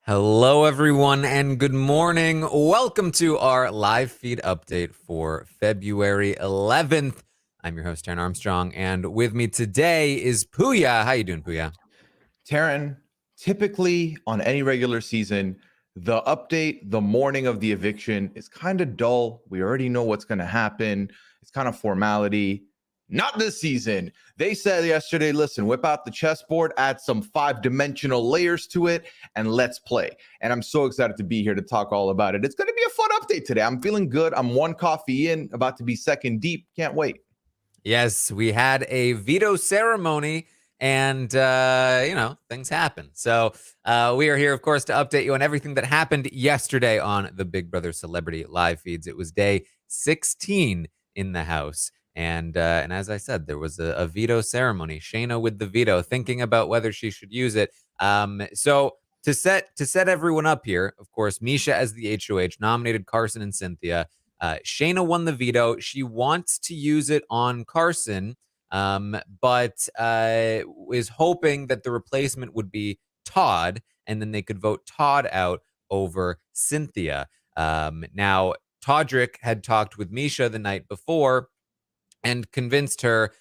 Hello, everyone, and good morning. Welcome to our live feed update for February 11th. I'm your host, Taran Armstrong, and with me today is Pooya. How you doing, Pooya? Taran, typically on any regular season, the update the morning of the eviction is kind of dull. We already know what's going to happen. It's kind of formality. Not this season. They said yesterday, listen, whip out the chessboard, add some 5-dimensional layers to it, and let's play. And I'm so excited to be here to talk all about it. It's going to be a fun update today. I'm feeling good. I'm one coffee in, about to be second deep. Can't wait. Yes, we had a veto ceremony, and, things happen. So we are here, of course, to update you on everything that happened yesterday on the Big Brother Celebrity live feeds. It was day 16 in the house. And as I said, there was a veto ceremony. Shayna with the veto, thinking about whether she should use it. So to set everyone up here, of course, Miesha as the HOH nominated Carson and Cynthia. Shayna won the veto. She wants to use it on Carson, but is hoping that the replacement would be Todd, and then they could vote Todd out over Cynthia. Now, Todrick had talked with Miesha the night before and convinced her,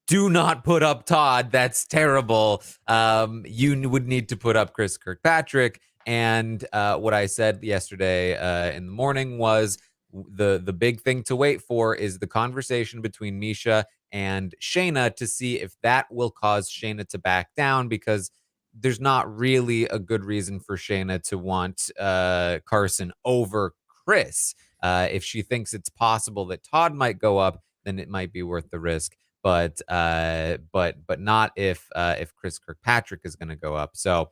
do not put up Todd. That's terrible. You would need to put up Chris Kirkpatrick. And what I said yesterday in the morning was the big thing to wait for is the conversation between Miesha and Shayna to see if that will cause Shayna to back down, because there's not really a good reason for Shayna to want Carson over Chris. If she thinks it's possible that Todd might go up, then it might be worth the risk. But not if Chris Kirkpatrick is going to go up. So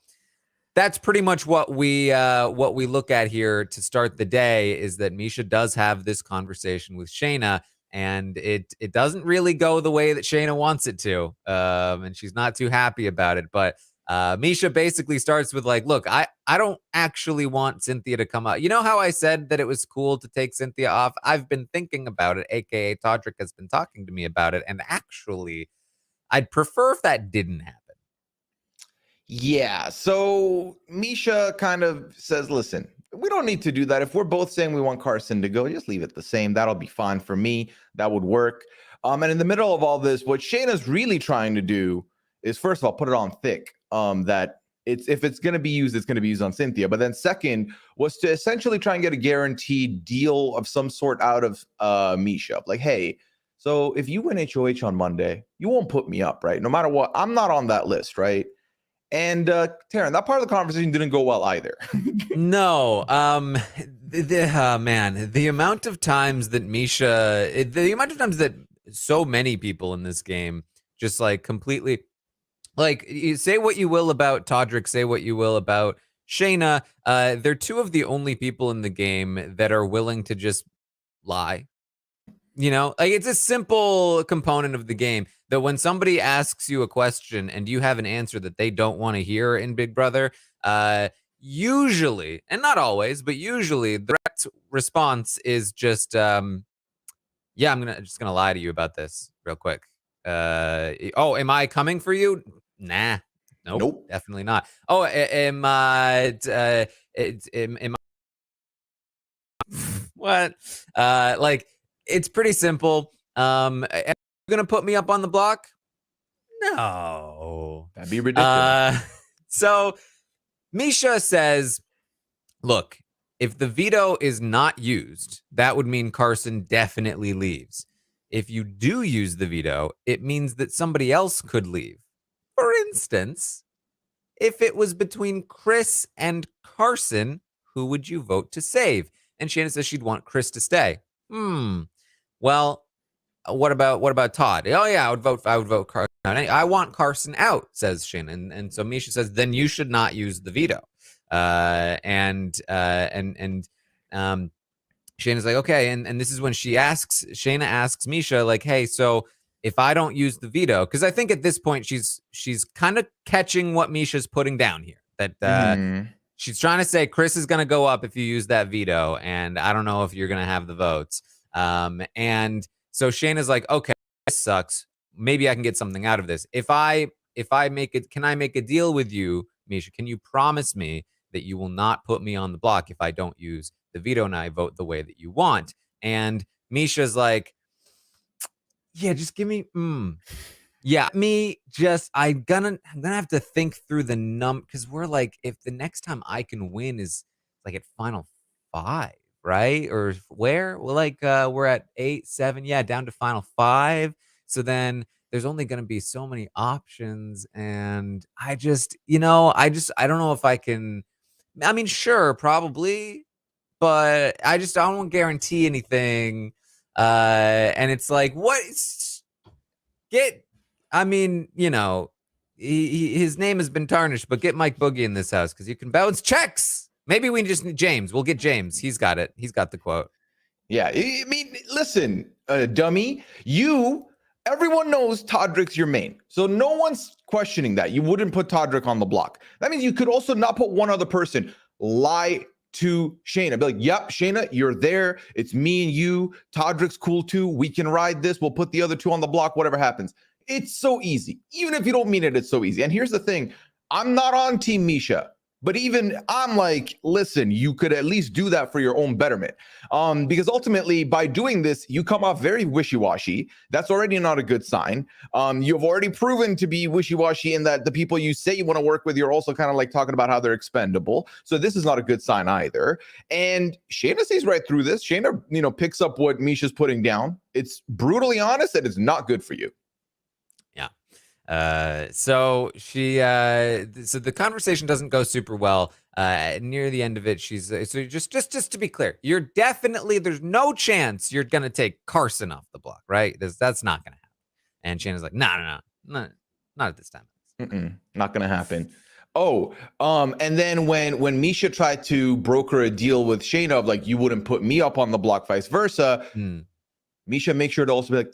that's pretty much what we look at here to start the day, is that Miesha does have this conversation with Shayna, and it doesn't really go the way that Shayna wants it to, and she's not too happy about it. But Miesha basically starts with like, look, I don't actually want Cynthia to come out. You know how I said that it was cool to take Cynthia off? I've been thinking about it, aka Todrick has been talking to me about it, and actually, I'd prefer if that didn't happen. Yeah, so Miesha kind of says, listen, we don't need to do that. If we're both saying we want Carson to go, just leave it the same. That'll be fine for me. That would work. And in the middle of all this, what Shayna's really trying to do is, first of all, put it on thick, that if it's going to be used, it's going to be used on Cynthia. But then second was to essentially try and get a guaranteed deal of some sort out of Miesha. Like, hey, so if you win HOH on Monday, you won't put me up, right? No matter what, I'm not on that list, right? And Taran, that part of the conversation didn't go well either. No, man, the amount of times that the amount of times that so many people in this game just like completely, like, you say what you will about Todrick, say what you will about Shayna, they're two of the only people in the game that are willing to just lie. Like, it's a simple component of the game that when somebody asks you a question and you have an answer that they don't want to hear in Big Brother, usually, and not always, but usually the correct response is just, yeah, I'm just gonna lie to you about this real quick. Oh, am I coming for you? Nah, nope, Nope. definitely not. Oh, am I? Am I? What? Like, it's pretty simple. Are you gonna put me up on the block? No. That'd be ridiculous. So Miesha says, look, if the veto is not used, that would mean Carson definitely leaves. If you do use the veto, it means that somebody else could leave. For instance, if it was between Chris and Carson, who would you vote to save? And Shannon says she'd want Chris to stay. Well, what about Todd? Oh yeah, I would vote Carson out. I want Carson out, says Shannon. And so Miesha says, then you should not use the veto. Shayna's like, okay, and this is when Shayna asks Miesha, like, hey, so if I don't use the veto, because I think at this point she's kind of catching what Misha's putting down here. That she's trying to say Chris is gonna go up if you use that veto, and I don't know if you're gonna have the votes. And so Shayna's like, okay, this sucks. Maybe I can get something out of this. If I make it, can I make a deal with you, Miesha? Can you promise me that you will not put me on the block if I don't use the veto and I vote the way that you want. And Miesha's like, yeah, just give me, yeah, I'm gonna have to think through the because we're like, if the next time I can win is like at final 5, right? Or where? Well, like we're at 8, 7, yeah, down to final 5. So then there's only gonna be so many options. And I just, I don't know if I can. I mean, sure, probably, but I don't guarantee anything. And it's like, what? Get, I mean, his name has been tarnished, but get Mike Boogie in this house because you can bounce checks. Maybe we just need James. We'll get James. He's got it. He's got the quote. Yeah, I mean, listen, dummy, everyone knows Todrick's your main. So no one's questioning that. You wouldn't put Todrick on the block. That means you could also not put one other person. Lie to Shayna. Be like, yep, Shayna, you're there. It's me and you. Todrick's cool too. We can ride this. We'll put the other 2 on the block, whatever happens. It's so easy. Even if you don't mean it, it's so easy. And here's the thing. I'm not on Team Miesha. But even I'm like, listen, you could at least do that for your own betterment. Because ultimately, by doing this, you come off very wishy-washy. That's already not a good sign. You've already proven to be wishy-washy in that the people you say you want to work with, you're also kind of like talking about how they're expendable. So this is not a good sign either. And Shayna sees right through this. Shayna, picks up what Miesha's putting down. It's brutally honest and it's not good for you. So the conversation doesn't go super well. Near the end of it, she's so just to be clear, there's no chance you're gonna take Carson off the block, right? That's not gonna happen. And Shayna's like, no, not at this time. Not gonna happen. Oh, and then when Miesha tried to broker a deal with Shayna of like, you wouldn't put me up on the block, vice versa. Miesha makes sure to also be like,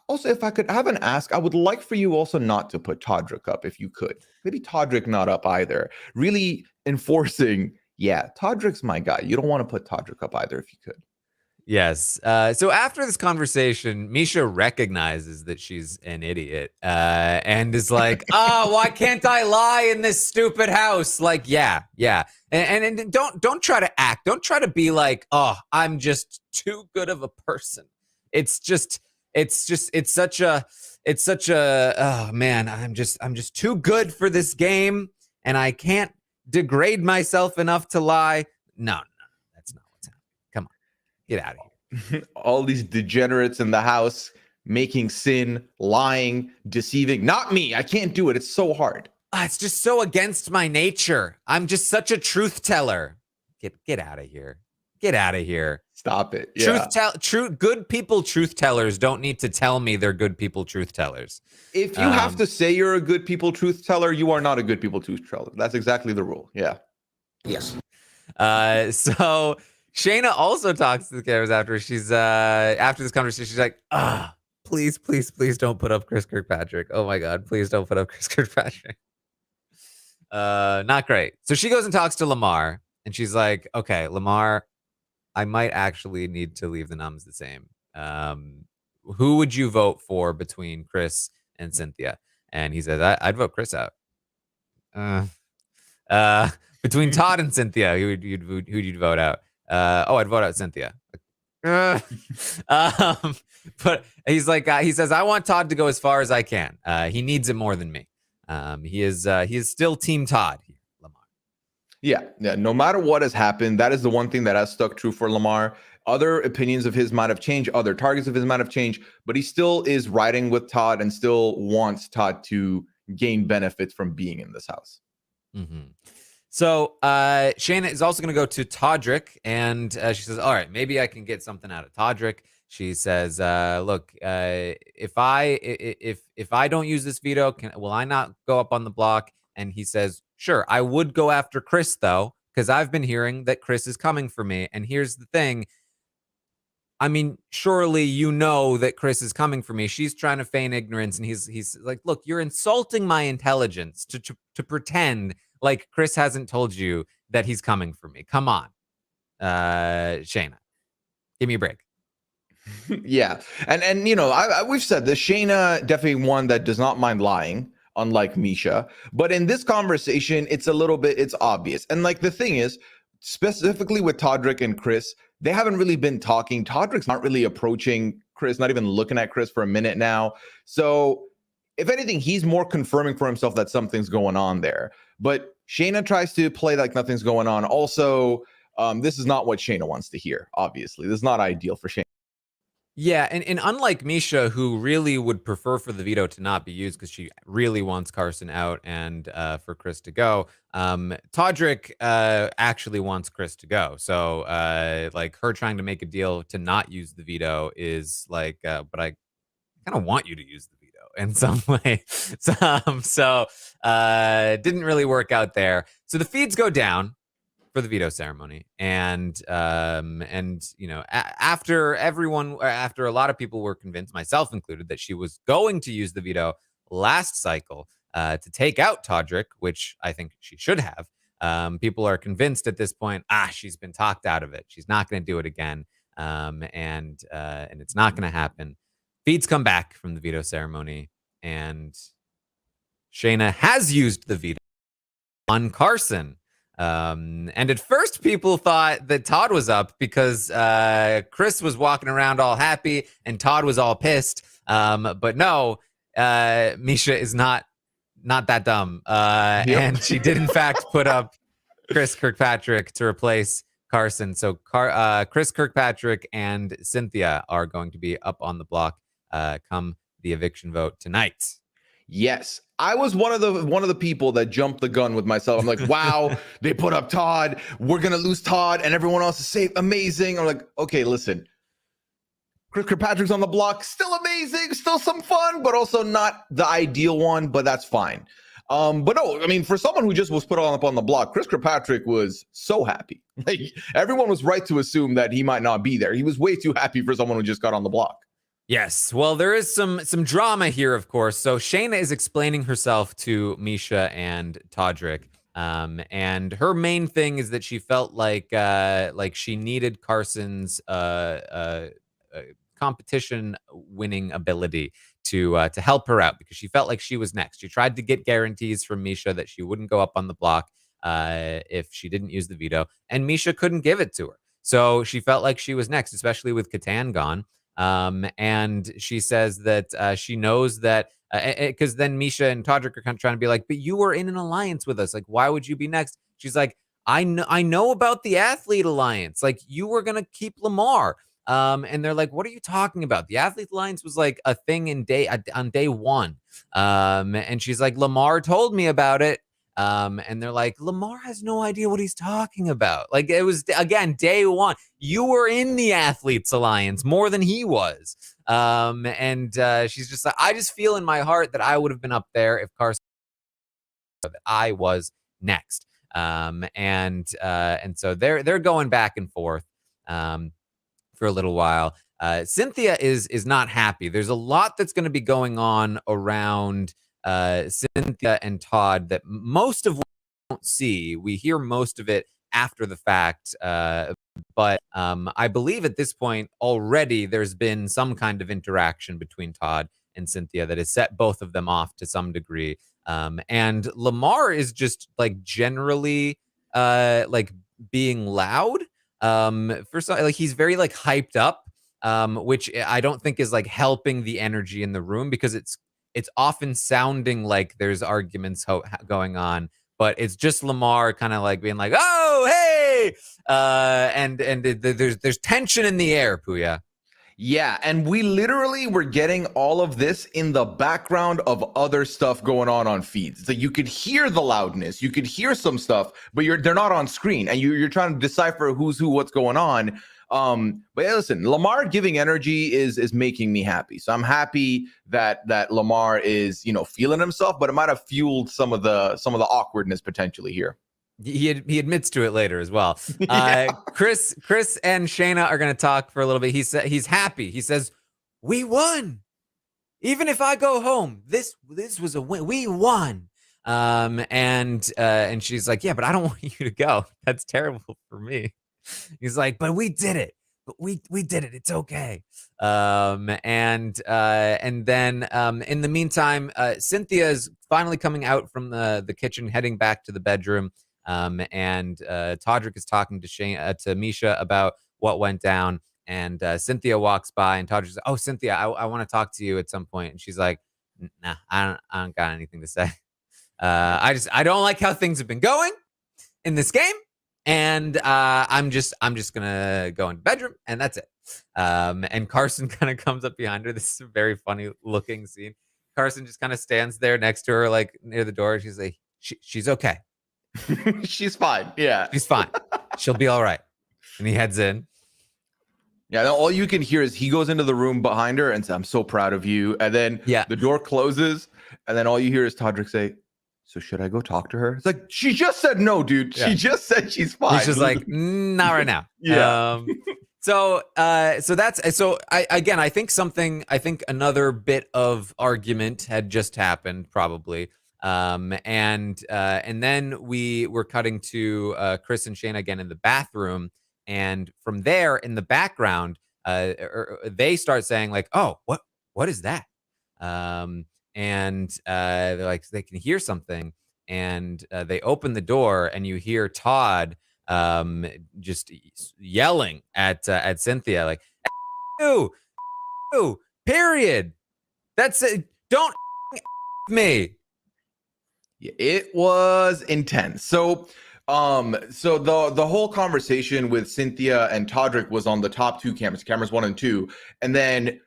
also, if I could have an ask, I would like for you also not to put Todrick up if you could. Maybe Todrick not up either. Really enforcing, yeah, Todrick's my guy. You don't want to put Todrick up either if you could. Yes. So after this conversation, Miesha recognizes that she's an idiot and is like, why can't I lie in this stupid house? Like, yeah. And don't try to act. Don't try to be like, oh, I'm just too good of a person. It's such a oh man, I'm just too good for this game and I can't degrade myself enough to lie. No, that's not what's happening. Come on, get out of here. All these degenerates in the house making sin, lying, deceiving. Not me. I can't do it. It's so hard. It's just so against my nature. I'm just such a truth teller. Get out of here. Get out of here. Stop it. Yeah. Good people truth tellers don't need to tell me they're good people truth tellers. If you have to say you're a good people truth teller, you are not a good people truth teller. That's exactly the rule. Yeah. Yes. So Shayna also talks to the cameras after this conversation. She's like, please don't put up Chris Kirkpatrick. Oh my God, please don't put up Chris Kirkpatrick. Not great. So she goes and talks to Lamar and she's like, okay, Lamar, I might actually need to leave the noms the same. Who would you vote for between Chris and Cynthia? And he says, I'd vote Chris out. Between Todd and Cynthia, who'd you vote out? I'd vote out Cynthia. But he's like, he says, I want Todd to go as far as I can. He needs it more than me. He is still Team Todd here, Lamar. Yeah. No matter what has happened, that is the one thing that has stuck true for Lamar. Other opinions of his might have changed, other targets of his might have changed, but he still is riding with Todd and still wants Todd to gain benefits from being in this house. Mm-hmm. So Shayna is also going to go to Todrick, and she says, all right, maybe I can get something out of Todrick. She says, look, if I don't use this veto, will I not go up on the block? And he says, sure, I would go after Chris, though, because I've been hearing that Chris is coming for me. And here's the thing. I mean, surely you know that Chris is coming for me. She's trying to feign ignorance. And he's like, look, you're insulting my intelligence to pretend like Chris hasn't told you that he's coming for me. Come on, Shayna, give me a break. Yeah. And we've said this, Shayna definitely one that does not mind lying. unlike Miesha. But in this conversation, it's obvious. And like the thing is, specifically with Todrick and Chris, they haven't really been talking. Todrick's not really approaching Chris, not even looking at Chris for a minute now. So if anything, he's more confirming for himself that something's going on there. But Shayna tries to play like nothing's going on. Also, this is not what Shayna wants to hear, obviously. This is not ideal for Shayna. Yeah, and unlike Miesha, who really would prefer for the veto to not be used because she really wants Carson out and for Chris to go, Todrick actually wants Chris to go. So, like, her trying to make a deal to not use the veto is like, but I kind of want you to use the veto in some way. So, didn't really work out there. So the feeds go down for the veto ceremony, and you know, after a lot of people were convinced, myself included, that she was going to use the veto last cycle to take out Todrick, which I think she should have. People are convinced at this point, she's been talked out of it. She's not going to do it again, and it's not going to happen. Feeds come back from the veto ceremony, and Shayna has used the veto on Carson. And at first, people thought that Todd was up because Chris was walking around all happy and Todd was all pissed. But no, Miesha is not that dumb. And she did, in fact, put up Chris Kirkpatrick to replace Carson. So Chris Kirkpatrick and Cynthia are going to be up on the block come the eviction vote tonight. Yes, I was one of the people that jumped the gun with myself. I'm like, wow, they put up Todd. We're gonna lose Todd, and everyone else is safe. Amazing. I'm like, okay, listen. Chris Kirkpatrick's on the block, still amazing, still some fun, but also not the ideal one. But that's fine. But no, I mean, for someone who just was put up on the block, Chris Kirkpatrick was so happy. Like, everyone was right to assume that he might not be there. He was way too happy for someone who just got on the block. Yes. Well, there is some drama here, of course. So Shayna is explaining herself to Miesha and Todrick. And her main thing is that she felt like she needed Carson's competition winning ability to help her out, because she felt like she was next. She tried to get guarantees from Miesha that she wouldn't go up on the block if she didn't use the veto, and Miesha couldn't give it to her. So she felt like she was next, especially with Catan gone. And she says that she knows that because then Miesha and Todrick are kind of trying to be like, but you were in an alliance with us. Like, why would you be next? She's like, I know about the athlete alliance. Like, you were going to keep Lamar. And they're like, what are you talking about? The athlete alliance was like a thing on day one. And she's like, Lamar told me about it. And they're like, Lamar has no idea what he's talking about. Like, it was, again, day one. You were in the Athletes Alliance more than he was. And she's just like, I just feel in my heart that I would have been up there if Carson, that I was next. And so they're going back and forth for a little while. Cynthia is not happy. There's a lot that's going to be going on around Cynthia and Todd that most of what we don't see. We hear most of it after the fact, but I believe at this point already there's been some kind of interaction between Todd and Cynthia that has set both of them off to some degree. And Lamar is just like generally like being loud. First, like, he's very like hyped up, which I don't think is like helping the energy in the room, because it's often sounding like there's arguments going on, but it's just Lamar kind of like being like, oh, hey, and there's tension in the air, Pooya. Yeah, and we literally were getting all of this in the background of other stuff going on feeds. So you could hear the loudness, you could hear some stuff, but they're not on screen, and you're trying to decipher who's who, what's going on. But yeah, listen, Lamar giving energy is making me happy. So I'm happy that Lamar is, feeling himself, but it might have fueled some of the awkwardness potentially here. He admits to it later as well. Yeah. Chris and Shayna are going to talk for a little bit. He's happy. He says, "We won. Even if I go home, this was a win. We won." And she's like, "Yeah, but I don't want you to go. That's terrible for me." He's like, "But we did it. but we did it. It's okay. And then in the meantime, Cynthia is finally coming out from the kitchen, heading back to the bedroom. And Todrick is talking to to Miesha about what went down. And Cynthia walks by, and Todrick says, "Oh, Cynthia, I want to talk to you at some point." And she's like, "Nah, I don't got anything to say. I don't like how things have been going in this game, and I'm just gonna go in the bedroom, and that's it." And Carson kind of comes up behind her. This is a very funny looking scene. Carson just kind of stands there next to her, like near the door. She's like, she's okay. She's fine. Yeah, she's fine. She'll be all right. And he heads in. Yeah, all you can hear is he goes into the room behind her and says, "I'm so proud of you." And then the door closes, and then all you hear is Todrick say, "So should I go talk to her?" It's like, she just said no, dude. She just said she's fine. She's just like, not right now. So I think another bit of argument had just happened, probably. And then we were cutting to Chris and Shayna again in the bathroom. And from there, in the background, they start saying like, "Oh, what is that?" And they're like, they can hear something, and they open the door, and you hear Todd just yelling at Cynthia like, "Ew, period. That's it. Don't me." It was intense. So the whole conversation with Cynthia and Todrick was on the top two cameras 1 and 2, and then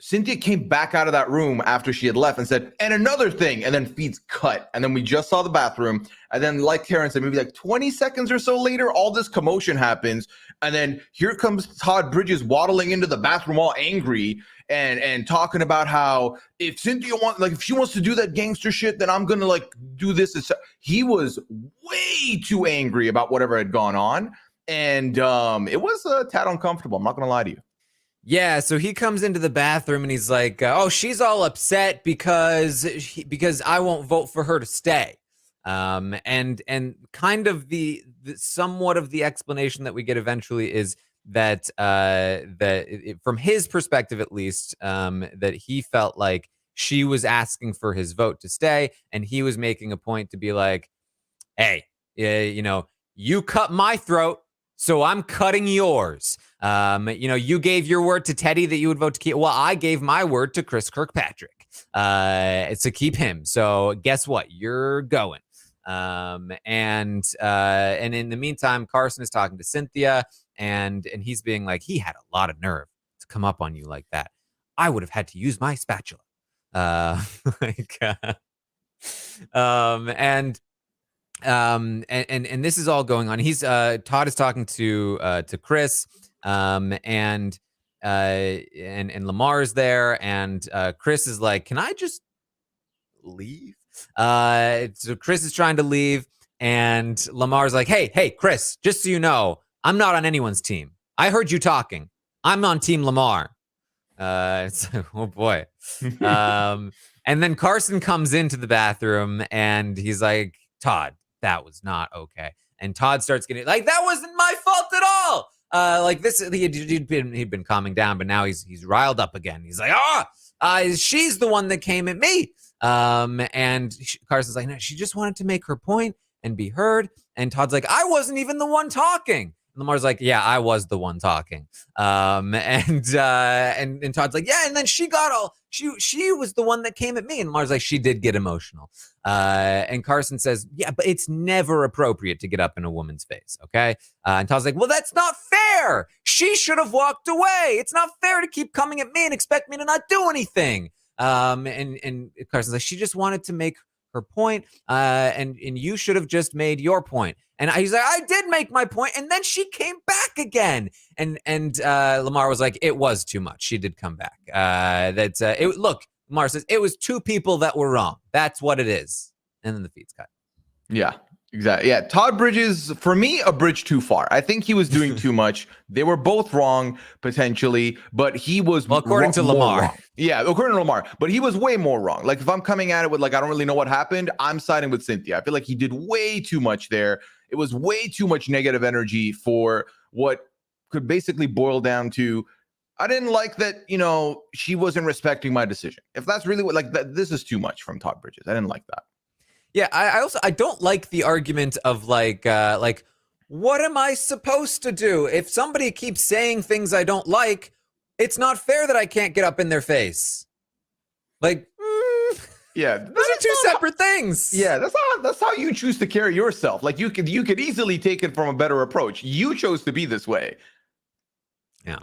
Cynthia came back out of that room after she had left and said, "And another thing," and then feeds cut. And then we just saw the bathroom. And then, like Taran said, maybe like 20 seconds or so later, all this commotion happens. And then here comes Todd Bridges waddling into the bathroom all angry and talking about how if Cynthia if she wants to do that gangster shit, then I'm gonna like do this. He was way too angry about whatever had gone on. And it was a tad uncomfortable. I'm not gonna lie to you. Yeah, so he comes into the bathroom and he's like, "Oh, she's all upset because I won't vote for her to stay." And kind of the somewhat of the explanation that we get eventually is that from his perspective at least, that he felt like she was asking for his vote to stay, and he was making a point to be like, "Hey, you cut my throat, so I'm cutting yours. You gave your word to Teddy that you would vote to keep. Well, I gave my word to Chris Kirkpatrick to keep him. So guess what? You're going." And in the meantime, Carson is talking to Cynthia, and he's being like, "He had a lot of nerve to come up on you like that. I would have had to use my spatula." And this is all going on. He's Todd is talking to Chris, and Lamar's there, and Chris is like, "Can I just leave?" So Chris is trying to leave, and Lamar's like, "Hey, Chris, just so you know, I'm not on anyone's team. I heard you talking. I'm on Team Lamar." It's like, oh boy. And then Carson comes into the bathroom, and he's like, "Todd, that was not okay." And Todd starts getting like, "That wasn't my fault at all." Like this, he'd been calming down, but now he's riled up again. He's like, she's the one that came at me." And Carson's like, "No, she just wanted to make her point and be heard." And Todd's like, "I wasn't even the one talking." And Lamar's like, "Yeah, I was the one talking." And Todd's like, "Yeah." And then she was the one that came at me. And Lamar's like, "She did get emotional." And Carson says, "Yeah, but it's never appropriate to get up in a woman's face." Okay. And Todd's like, "Well, that's not fair. She should have walked away. It's not fair to keep coming at me and expect me to not do anything." And Carson's like, "She just wanted to make her point. And you should have just made your point." And he's like, "I did make my point, and then she came back again." And Lamar was like, "It was too much. She did come back." Look, Lamar says, "It was two people that were wrong. That's what it is." And then the feed's cut. Yeah, exactly. Yeah, Todd Bridges, for me, a bridge too far. I think he was doing too much. They were both wrong, potentially, but he was according to Lamar. Wrong. Yeah, according to Lamar, but he was way more wrong. Like, if I'm coming at it with, like, I don't really know what happened, I'm siding with Cynthia. I feel like he did way too much there. It was way too much negative energy for what could basically boil down to, I didn't like that, she wasn't respecting my decision. If that's really what, this is too much from Todd Bridges. I didn't like that. Yeah, I don't like the argument of like what am I supposed to do? If somebody keeps saying things I don't like, it's not fair that I can't get up in their face. Like, yeah, those are two separate things. Yeah, that's how you choose to carry yourself. Like you could easily take it from a better approach. You chose to be this way. Yeah.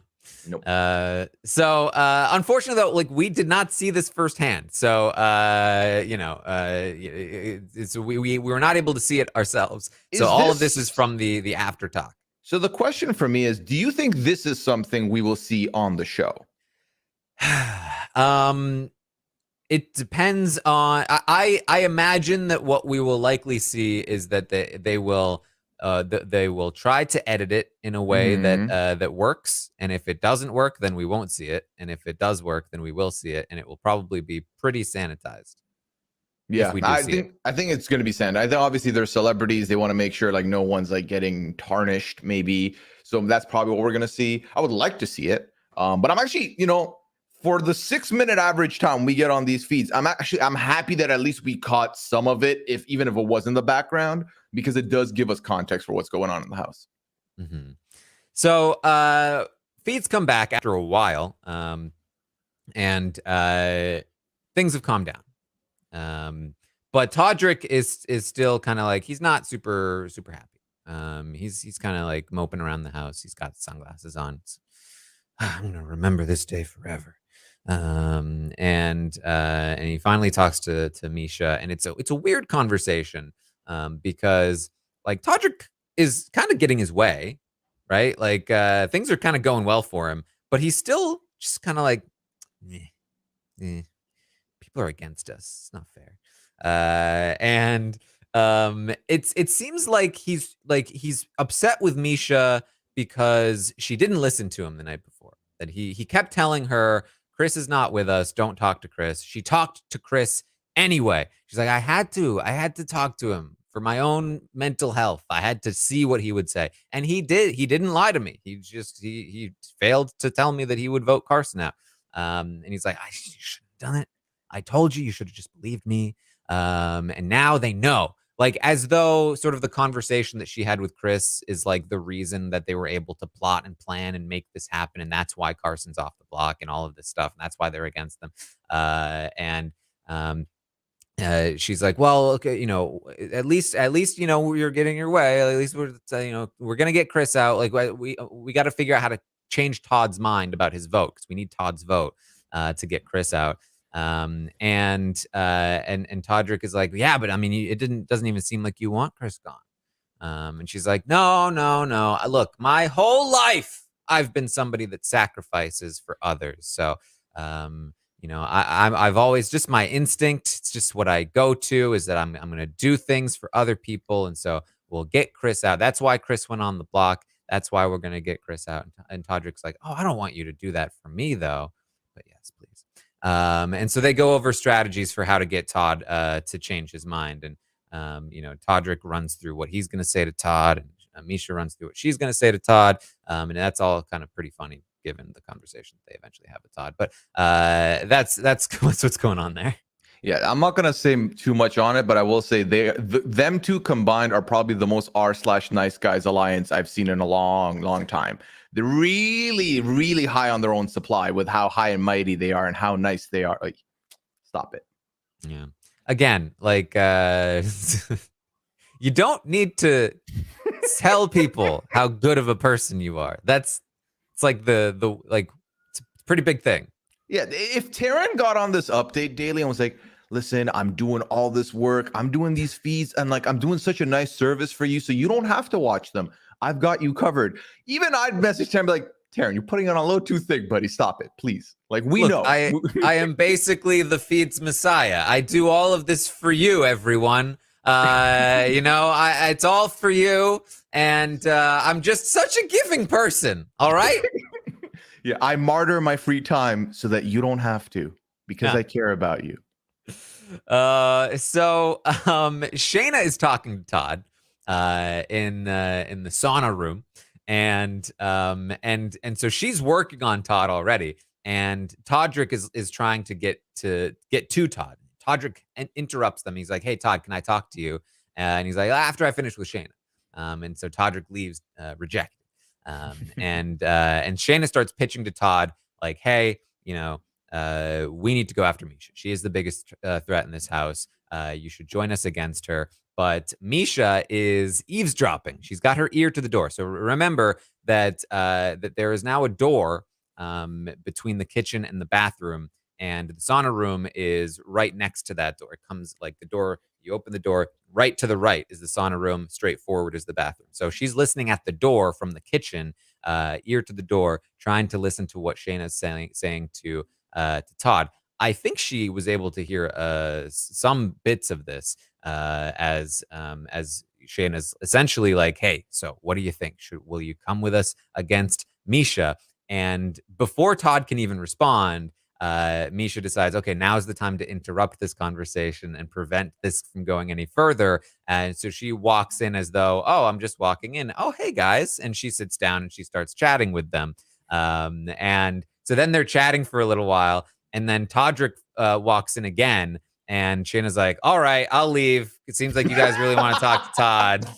Nope. Unfortunately, though, like we did not see this firsthand. So, we were not able to see it ourselves. So all of this is from the after talk. So the question for me is, do you think this is something we will see on the show? It depends on. I imagine that what we will likely see is that they will try to edit it in a way that works, and if it doesn't work, then we won't see it, and if it does work, then we will see it, and it will probably be pretty sanitized. Yeah, I think it's going to be sanitized. I think obviously they're celebrities; they want to make sure like no one's like getting tarnished, maybe. So that's probably what we're going to see. I would like to see it, but I'm actually, for the 6-minute average time we get on these feeds, I'm happy that at least we caught some of it, even if it was in the background, because it does give us context for what's going on in the house. Mm-hmm. So feeds come back after a while, and things have calmed down. But Todrick is still kind of like, he's not super happy. He's kind of like moping around the house. He's got sunglasses on. I'm gonna remember this day forever. And he finally talks to Miesha, and it's a weird conversation, because like Todrick is kind of getting his way, right? Like things are kind of going well for him, but he's still just kind of like, people are against us. It's not fair. And it seems like he's upset with Miesha because she didn't listen to him the night before. That he kept telling her, Chris is not with us. Don't talk to Chris. She talked to Chris anyway. She's like, I had to talk to him for my own mental health. I had to see what he would say. And he did. He didn't lie to me. He failed to tell me that he would vote Carson out. And he's like, you should have done it. I told you should have just believed me. And now they know. Like, as though sort of the conversation that she had with Chris is like the reason that they were able to plot and plan and make this happen. And that's why Carson's off the block and all of this stuff. And that's why they're against them. She's like, well, okay, at least, you're getting your way. At least we're going to get Chris out. Like we got to figure out how to change Todd's mind about his vote, because we need Todd's vote to get Chris out. And Todrick is like, yeah, but I mean, it doesn't even seem like you want Chris gone. And she's like, no. Look, my whole life I've been somebody that sacrifices for others. So, I've always, just my instinct, it's just what I go to, is that I'm going to do things for other people. And so we'll get Chris out. That's why Chris went on the block. That's why we're going to get Chris out. And Todrick's like, oh, I don't want you to do that for me though. But yes, please. And so they go over strategies for how to get Todd to change his mind. And, Todrick runs through what he's going to say to Todd, and Miesha runs through what she's going to say to Todd. And that's all kind of pretty funny given the conversation they eventually have with Todd. But that's what's going on there. Yeah, I'm not gonna say too much on it, but I will say them two combined are probably the most r/nice guys alliance I've seen in a long time. They're really, really high on their own supply with how high and mighty they are and how nice they are. Like, stop it. Yeah. Again, like you don't need to tell people how good of a person you are. It's like it's a pretty big thing. Yeah, if Taran got on this update daily and was like, listen, I'm doing all this work, I'm doing these feeds, and like I'm doing such a nice service for you, so you don't have to watch them. I've got you covered. Even I'd message Taran, be like, Taran, you're putting it on a little too thick, buddy. Stop it, please. Like, we know. I am basically the feeds messiah. I do all of this for you, everyone. It's all for you, and I'm just such a giving person. All right. Yeah, I martyr my free time so that you don't have to, because I care about you. So Shayna is talking to Todd in the sauna room, and so she's working on Todd already, and Todrick is trying to get to Todd. Todrick interrupts them. He's like, "Hey, Todd, can I talk to you?" And he's like, "After I finish with Shayna." And so Todrick leaves, rejected. And Shayna starts pitching to Todd like, "Hey, we need to go after Miesha. She is the biggest threat in this house. You should join us against her." But Miesha is eavesdropping. She's got her ear to the door. So remember that that there is now a door between the kitchen and the bathroom, and the sauna room is right next to that door. It comes like the door. You open the door, right to the right is the sauna room. Straight forward is the bathroom. So she's listening at the door from the kitchen, ear to the door, trying to listen to what Shayna's saying to Todd. I think she was able to hear some bits of this as Shayna's essentially like, "Hey, so what do you think? Will you come with us against Miesha?" And before Todd can even respond, Miesha decides, okay, now's the time to interrupt this conversation and prevent this from going any further. And so she walks in as though, "Oh, I'm just walking in. Oh, hey, guys." And she sits down and she starts chatting with them. And so then they're chatting for a little while. And then Todrick walks in again. And Shayna's like, "All right, I'll leave. It seems like you guys really want to talk to Todd."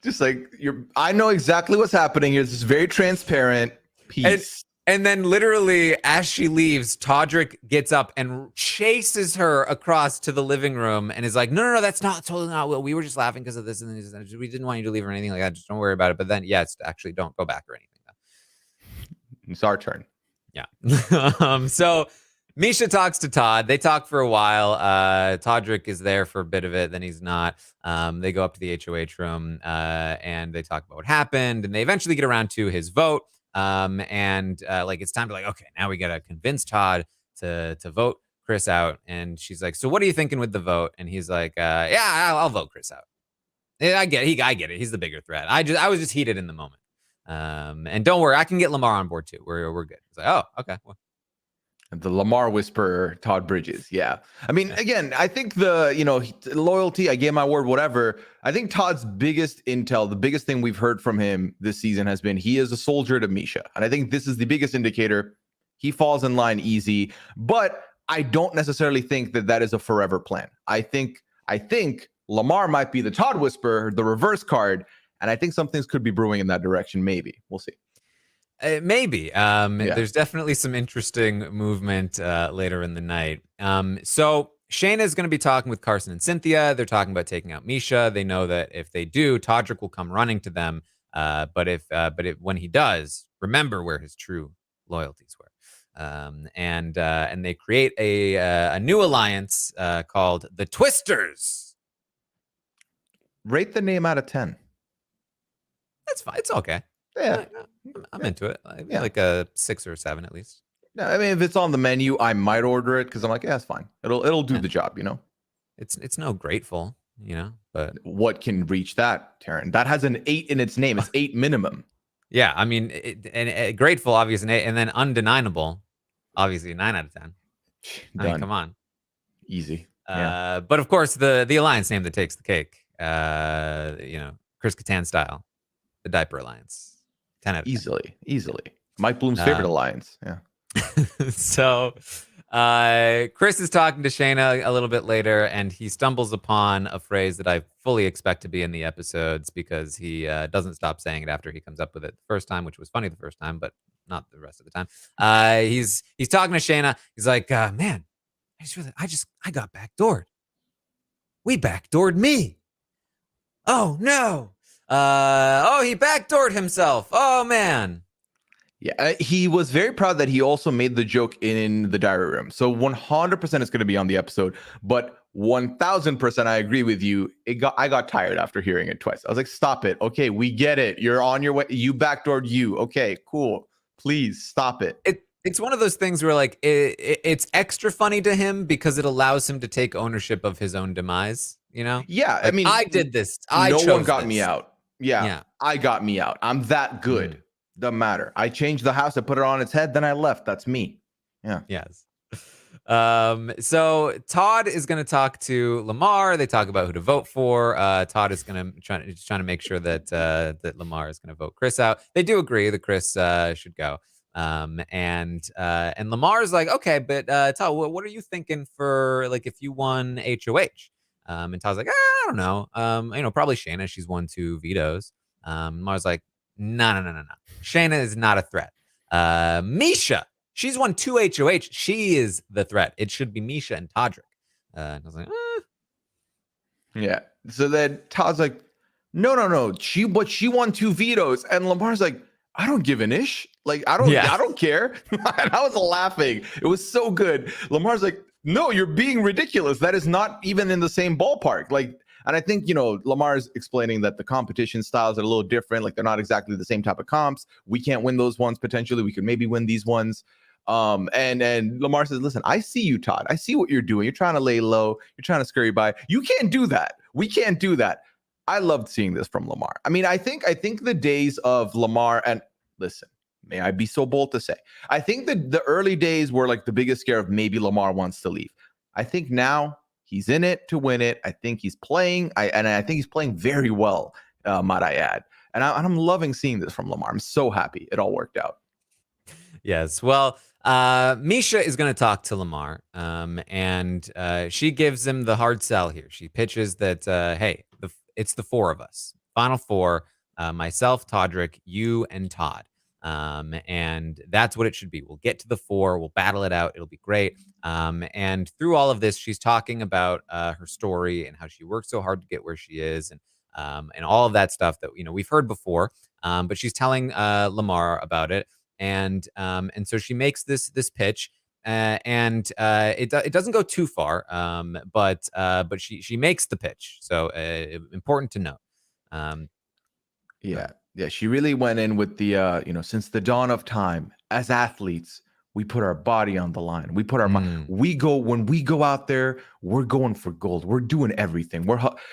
Just like I know exactly what's happening here. This is very transparent. Peace. And then literally as she leaves, Todrick gets up and chases her across to the living room and is like, "No, that's totally not what we were just laughing because of this. And we didn't want you to leave or anything like that. Just don't worry about it." But then, yes, actually don't go back or anything. It's our turn. Yeah. So Miesha talks to Todd. They talk for a while. Todrick is there for a bit of it. Then he's not. They go up to the HOH room and they talk about what happened. And they eventually get around to his vote. Like it's time to like, okay, now we got to convince Todd to vote Chris out. And she's like, "So what are you thinking with the vote?" And he's like, "Yeah, I'll vote Chris out. Yeah, I get it. I get it. He's the bigger threat. I was just heated in the moment. And don't worry, I can get Lamar on board too. We're good." It's like, "Oh, okay." Well, the Lamar whisperer, Todd Bridges. Yeah. I mean, again, I think loyalty, I gave my word, whatever. I think Todd's biggest intel, the biggest thing we've heard from him this season has been he is a soldier to Miesha. And I think this is the biggest indicator. He falls in line easy, but I don't necessarily think that is a forever plan. I think Lamar might be the Todd whisperer, the reverse card. And I think some things could be brewing in that direction. Maybe. We'll see. Maybe. There's definitely some interesting movement later in the night. So Shayna is going to be talking with Carson and Cynthia. They're talking about taking out Miesha. They know that if they do, Todrick will come running to them. But when he does, remember where his true loyalties were. And they create a new alliance called the Twisters. Rate the name out of 10. That's fine. It's okay. Yeah, I'm into it. Like a 6 or 7 at least. Yeah, I mean, if it's on the menu, I might order it because I'm like, yeah, it's fine. It'll do the job, It's no Grateful, but what can reach that, Taran? That has an 8 in its name. It's 8 minimum. Yeah, I mean, Grateful, obviously, an 8, and then Undeniable, obviously a 9 out of 10. I mean, come on, easy. But of course, the alliance name that takes the cake, Chris Kattan style, the Diaper Alliance. 10 out of 10. Easily. Mike Bloom's favorite alliance. Yeah. So Chris is talking to Shayna a little bit later, and he stumbles upon a phrase that I fully expect to be in the episodes because he doesn't stop saying it after he comes up with it the first time, which was funny the first time, but not the rest of the time. He's talking to Shayna. He's like, "Man, I got backdoored. We backdoored me. Oh no. He backdoored himself. Oh man." Yeah, he was very proud that he also made the joke in the diary room. So 100% it's going to be on the episode, but 1000% I agree with you. I got tired after hearing it twice. I was like, "Stop it. Okay, we get it. You're on your way. You backdoored you. Okay, cool. Please stop it." It's one of those things where like it's extra funny to him because it allows him to take ownership of his own demise. Yeah, like, I mean, I did this. No one got me out. Yeah, I got me out. I'm that good. Doesn't matter. I changed the house. I put it on its head. Then I left. That's me. Yeah. Yes. So Todd is going to talk to Lamar. They talk about who to vote for. Todd is going to trying to make sure that that Lamar is going to vote Chris out. They do agree that Chris should go. And Lamar's like, okay, but Todd, what are you thinking for like if you won HOH? And Todd's like, I don't know. Probably Shayna. She's won 2 vetoes. Lamar's like, no. Shayna is not a threat. Miesha. She's won 2 HOH. She is the threat. It should be Miesha and Todrick. And I was like, Yeah. So then Todd's like, no. She won 2 vetoes. And Lamar's like, I don't give an ish. Like, I don't care. And I was laughing. It was so good. Lamar's like, no, you're being ridiculous. That is not even in the same ballpark. Like, and I think, Lamar's explaining that the competition styles are a little different. Like, they're not exactly the same type of comps. We can't win those ones potentially. We could maybe win these ones. And Lamar says, listen, I see you, Todd. I see what you're doing. You're trying to lay low. You're trying to scurry by. You can't do that. We can't do that. I loved seeing this from Lamar. I mean, I think the days of Lamar, and listen, may I be so bold to say, I think that the early days were like the biggest scare of maybe Lamar wants to leave. I think now he's in it to win it. I think he's playing. I think he's playing very well, might I add. And I'm loving seeing this from Lamar. I'm so happy it all worked out. Yes. Well, Miesha is going to talk to Lamar, and she gives him the hard sell here. She pitches that, hey, it's the 4 of us. Final 4, myself, Todrick, you, and Todd. And that's what it should be. We'll get to the 4. We'll battle it out. It'll be great. And through all of this, she's talking about her story and how she worked so hard to get where she is, and all of that stuff that we've heard before. But she's telling Lamar about it. And so she makes this pitch, and it doesn't go too far, but she makes the pitch. So important to note. Yeah, she really went in with the since the dawn of time, as athletes, we put our body on the line. We put our mind. When we go out there, we're going for gold. We're doing everything.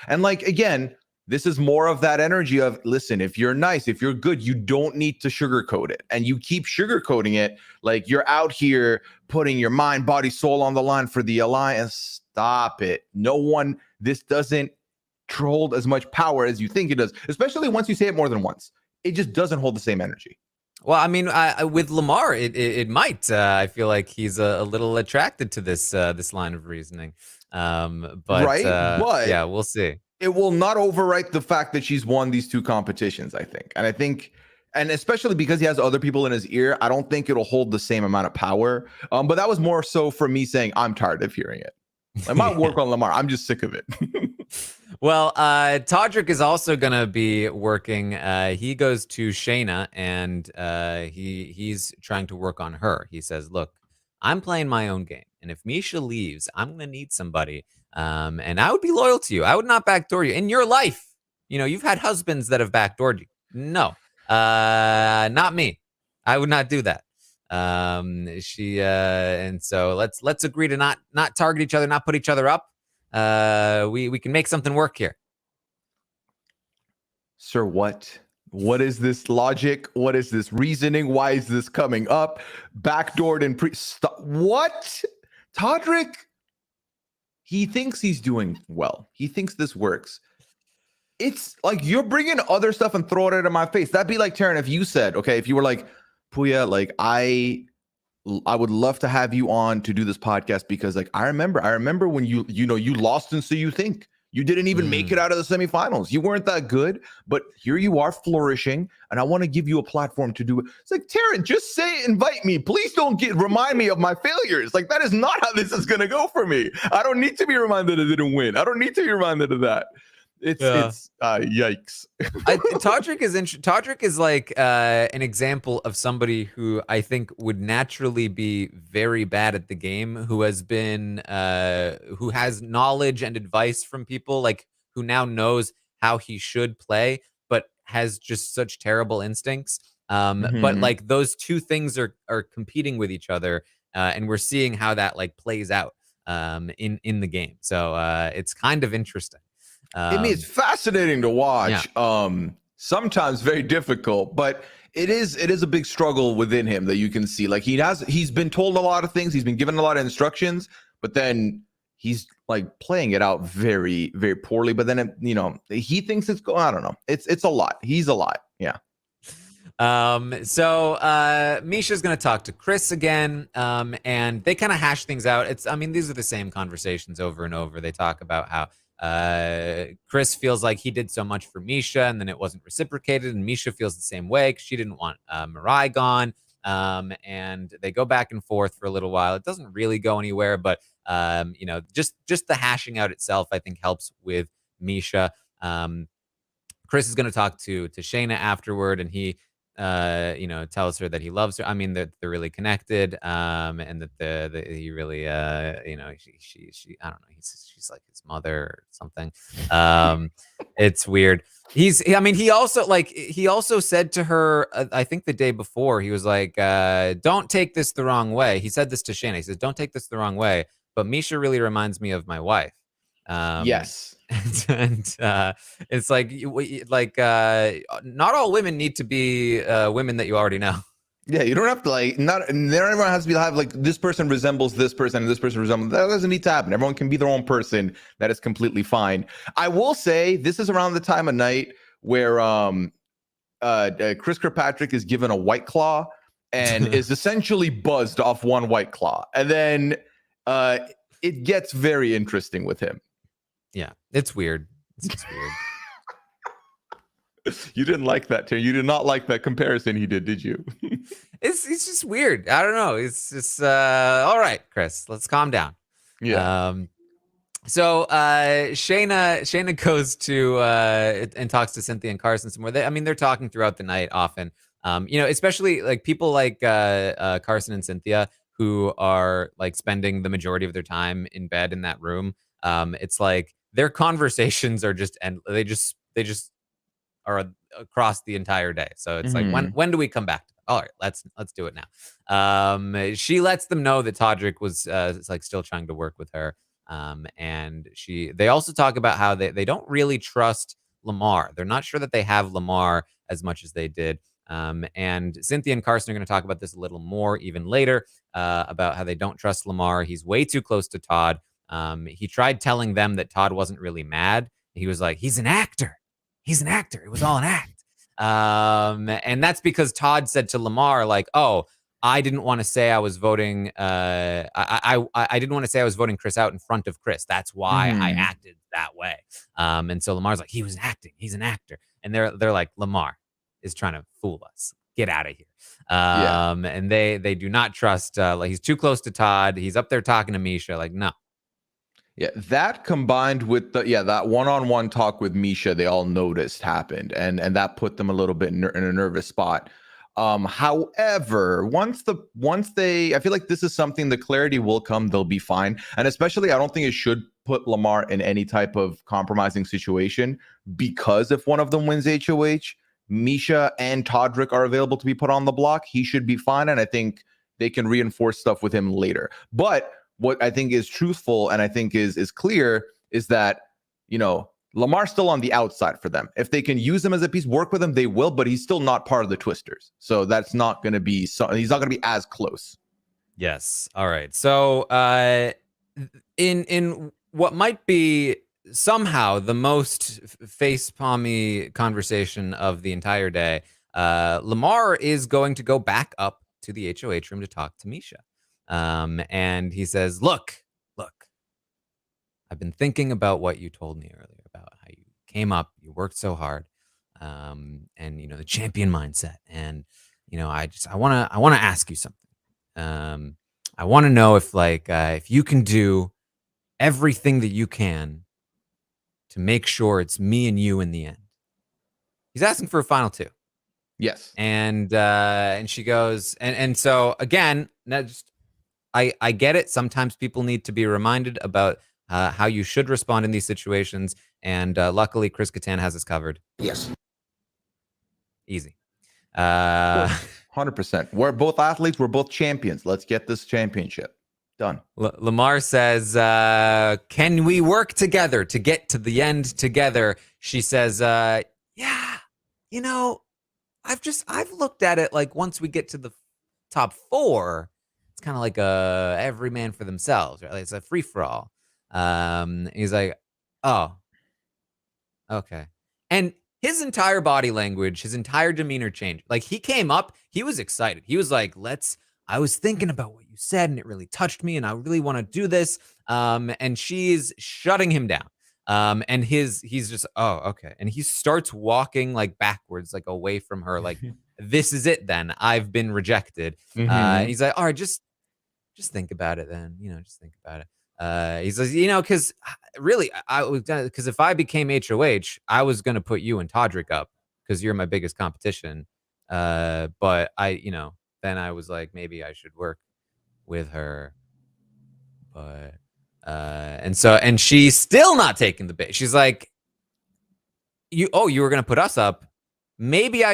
And like again. This is more of that energy of, listen, if you're nice, if you're good, you don't need to sugarcoat it. And you keep sugarcoating it like you're out here putting your mind, body, soul on the line for the alliance. Stop it. This doesn't hold as much power as you think it does, especially once you say it more than once. It just doesn't hold the same energy. Well, I mean, with Lamar, it might. I feel like he's a little attracted to this line of reasoning. But yeah, we'll see. It will not overwrite the fact that she's won these 2 competitions, I think. And especially because he has other people in his ear, I don't think it'll hold the same amount of power. But that was more so for me saying, I'm tired of hearing it. I might work on Lamar. I'm just sick of it. Well, Todrick is also going to be working. He goes to Shayna, and he's trying to work on her. He says, look, I'm playing my own game. And if Miesha leaves, I'm going to need somebody. And I would be loyal to you. I would not backdoor you. In your life, you've had husbands that have backdoored you. No, not me. I would not do that. And so let's agree to not target each other, not put each other up. We can make something work here. Sir, what is this logic? What is this reasoning? Why is this coming up? Backdoored and what? Todrick? He thinks he's doing well. He thinks this works. It's like you're bringing other stuff and throwing it in my face. That'd be like, Taran, if you said, okay, if you were like, Pooya, like I would love to have you on to do this podcast because like I remember when you lost and so you think. You didn't even make it out of the semifinals. You weren't that good, but here you are flourishing, and I want to give you a platform to do it. It's like, Taran, just invite me. Please don't remind me of my failures. Like, that is not how this is going to go for me. I don't need to be reminded I didn't win. I don't need to be reminded of that. It's yikes. Todrick is like an example of somebody who I think would naturally be very bad at the game, who has knowledge and advice from people, like who now knows how he should play, but has just such terrible instincts. But like those 2 things are competing with each other, and we're seeing how that like plays out in the game. So it's kind of interesting. It's fascinating to watch. Yeah. Sometimes very difficult, but It is a big struggle within him that you can see. Like he's been told a lot of things, he's been given a lot of instructions, but then he's like playing it out very, very poorly. But then he thinks it's going. I don't know. It's a lot. He's a lot. Yeah. So Miesha's gonna talk to Chris again, and they kind of hash things out. These are the same conversations over and over. They talk about how Chris feels like he did so much for Miesha, and then it wasn't reciprocated, and Miesha feels the same way because she didn't want Mirai gone. And they go back and forth for a little while. It doesn't really go anywhere, but just the hashing out itself, I think, helps with Miesha. Chris is going to talk to Shayna afterward, and he tells her that he loves her. I mean, that they're really connected, and that he really, she I don't know, she's like his mother or something. It's weird. He also said to her, I think the day before, he was like, "Don't take this the wrong way." He said this to Shayna. He says, "Don't take this the wrong way, but Miesha really reminds me of my wife." Yes. And it's like not all women need to be women that you already know. Yeah, you don't have to not everyone has to have like this person resembles this person and this person resembles that. Doesn't need to happen. Everyone can be their own person. That is completely fine. I will say this is around the time of night where Chris Kirkpatrick is given a White Claw and is essentially buzzed off one White Claw, and then it gets very interesting with him. Yeah, it's weird. It's weird. You didn't like that, Terry. You did not like that comparison he did you? It's just weird. I don't know. It's just all right, Chris. Let's calm down. Yeah. So Shayna goes to and talks to Cynthia and Carson some more. They're talking throughout the night often. Especially like people like Carson and Cynthia who are like spending the majority of their time in bed in that room. It's like their conversations are just they just are across the entire day. So it's like when do we come back to that? All right, let's do it now. She lets them know that Todrick was like still trying to work with her. And they also talk about how they don't really trust Lamar. They're not sure that they have Lamar as much as they did. And Cynthia and Carson are going to talk about this a little more even later, about how they don't trust Lamar. He's way too close to Todd. He tried telling them that Todd wasn't really mad. He was like, he's an actor. He's an actor. It was all an act. And that's because Todd said to Lamar, like, oh, I didn't want to say I was voting. I didn't want to say I was voting Chris out in front of Chris. That's why I acted that way. And so Lamar's like, he was acting. He's an actor. And they're like, Lamar is trying to fool us. Get out of here. And they do not trust. Like he's too close to Todd. He's up there talking to Miesha. Like, no. Yeah, that combined with that one-on-one talk with Miesha, they all noticed happened, and that put them a little bit in a nervous spot. However, once they, I feel like this is something the clarity will come, they'll be fine. And especially, I don't think it should put Lamar in any type of compromising situation, because if one of them wins HOH, Miesha and Todrick are available to be put on the block. He should be fine, and I think they can reinforce stuff with him later. But what I think is truthful and I think is clear is that, Lamar's still on the outside for them. If they can use him as a piece, work with him, they will, but he's still not part of the Twisters. So that's not going to be, he's not going to be as close. Yes. All right. So in what might be somehow the most face-palmy conversation of the entire day, Lamar is going to go back up to the HOH room to talk to Miesha. And he says, look, I've been thinking about what you told me earlier about how you came up, you worked so hard, and the champion mindset. And, I want to ask you something. I want to know if you can do everything that you can to make sure it's me and you in the end. He's asking for a final two. Yes. And she goes, and so again, I get it. Sometimes people need to be reminded about how you should respond in these situations. And luckily, Chris Kattan has us covered. Yes. Easy. 100%. We're both athletes. We're both champions. Let's get this championship done. Lamar says, can we work together to get to the end together? She says, yeah, I've looked at it like once we get to the top 4, it's kind of like a every man for themselves, right? Like it's a free for all. He's like, oh, okay. And his entire body language, his entire demeanor changed. Like he came up, he was excited. He was like, I was thinking about what you said and it really touched me and I really want to do this. And she's shutting him down. And he's just, oh, okay. And he starts walking like backwards, like away from her. Like, this is it then. I've been rejected. He's like, all right, just think about it then. Just think about it. He says, because really, I was gonna, because if I became HOH, I was gonna put you and Todrick up because you're my biggest competition. But then I was like, maybe I should work with her. But and she's still not taking the bait. She's like, you were gonna put us up. Maybe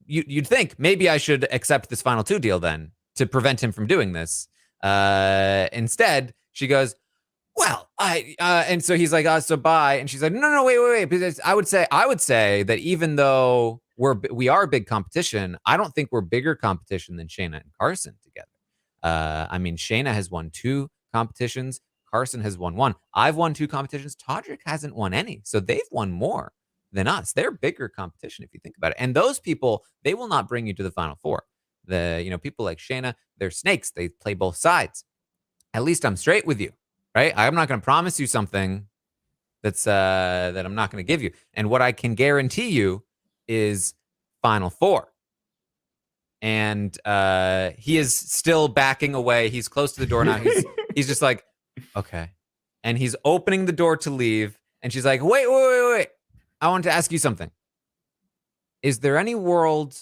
you'd think maybe I should accept this final 2 deal then to prevent him from doing this. Instead, she goes, well, and so he's like, so bye. And she's like, no, wait. Because I would say that even though we are big competition, I don't think we're bigger competition than Shayna and Carson together. I mean, Shayna has won 2 competitions. Carson has won 1. I've won 2 competitions. Todrick hasn't won any. So they've won more than us. They're bigger competition if you think about it. And those people, they will not bring you to the final 4. People like Shayna, they're snakes. They play both sides. At least I'm straight with you. Right? I'm not going to promise you something that I'm not going to give you. And what I can guarantee you is final 4. And he is still backing away. He's close to the door now. He's just like, okay. And he's opening the door to leave. And she's like, wait. I want to ask you something. Is there any world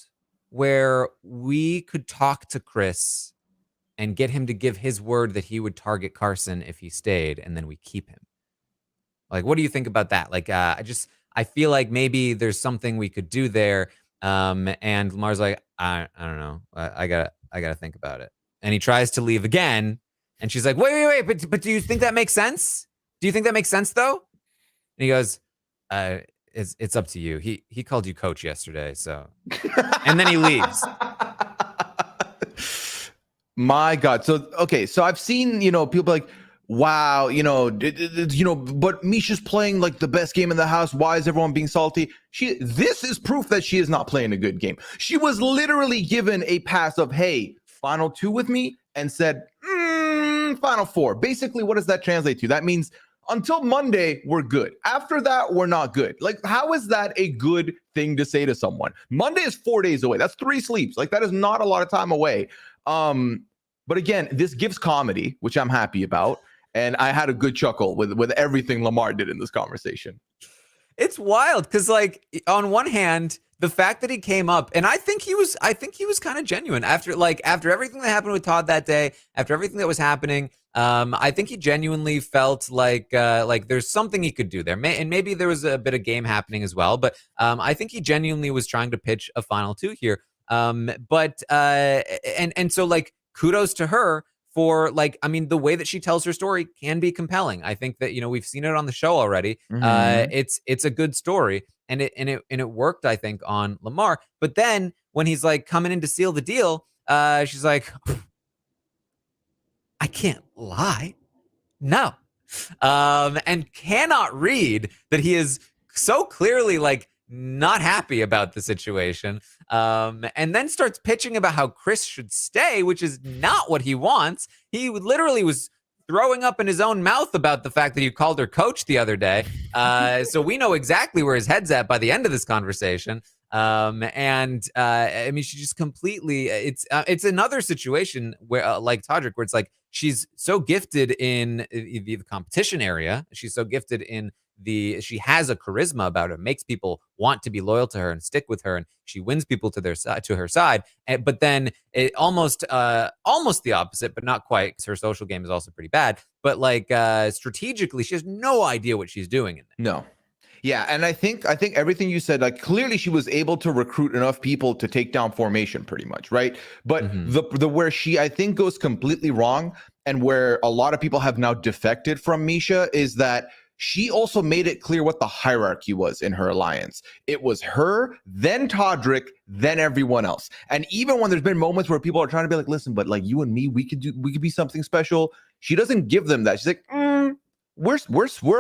where we could talk to Chris and get him to give his word that he would target Carson if he stayed, and then we keep him? Like, what do you think about that? Like, I feel like maybe there's something we could do there. And Lamar's like, I don't know. I gotta think about it. And he tries to leave again, and she's like, wait. But do you think that makes sense? Do you think that makes sense though? And he goes, it's up to you. He called you coach yesterday, so. And then he leaves. My God. So, okay. So I've seen, people like, wow, but Miesha's playing like the best game in the house. Why is everyone being salty? This is proof that she is not playing a good game. She was literally given a pass of, hey, final 2 with me, and said, final 4. Basically, what does that translate to? That means until Monday, we're good. After that, we're not good. Like, how is that a good thing to say to someone? Monday is 4 days away. That's 3 sleeps. Like, that is not a lot of time away. But again, this gives comedy, which I'm happy about. And I had a good chuckle with everything Lamar did in this conversation. It's wild because, like, on one hand, the fact that he came up, and I think he was kind of genuine after everything that happened with Todd that day, after everything that was happening. I think he genuinely felt like there's something he could do there, and maybe there was a bit of game happening as well. But I think he genuinely was trying to pitch a final 2 here. And so, like, kudos to her for, like, I mean, the way that she tells her story can be compelling. I think that, we've seen it on the show already. It's a good story, and it worked, I think, on Lamar. But then when he's like coming in to seal the deal, she's like, I can't lie. No. And cannot read that he is so clearly, like, not happy about the situation, and then starts pitching about how Chris should stay, which is not what he wants. He literally was throwing up in his own mouth about the fact that you called her coach the other day. So we know exactly where his head's at by the end of this conversation. I mean, she just completely, it's another situation where, like Todrick, where it's like, she's so gifted in the competition area. She's so gifted in she has a charisma about her, makes people want to be loyal to her and stick with her, and she wins people to her side. But then it almost the opposite, but not quite, because her social game is also pretty bad. But like, strategically, she has no idea what she's doing in there. No. Yeah, and I think everything you said, like, clearly she was able to recruit enough people to take down formation pretty much, right? But the where she, I think, goes completely wrong, and where a lot of people have now defected from Miesha, is that she also made it clear what the hierarchy was in her alliance. It was her, then Todrick, then everyone else. And even when there's been moments where people are trying to be like, listen, but like you and me, we could be something special. She doesn't give them that. She's like, we're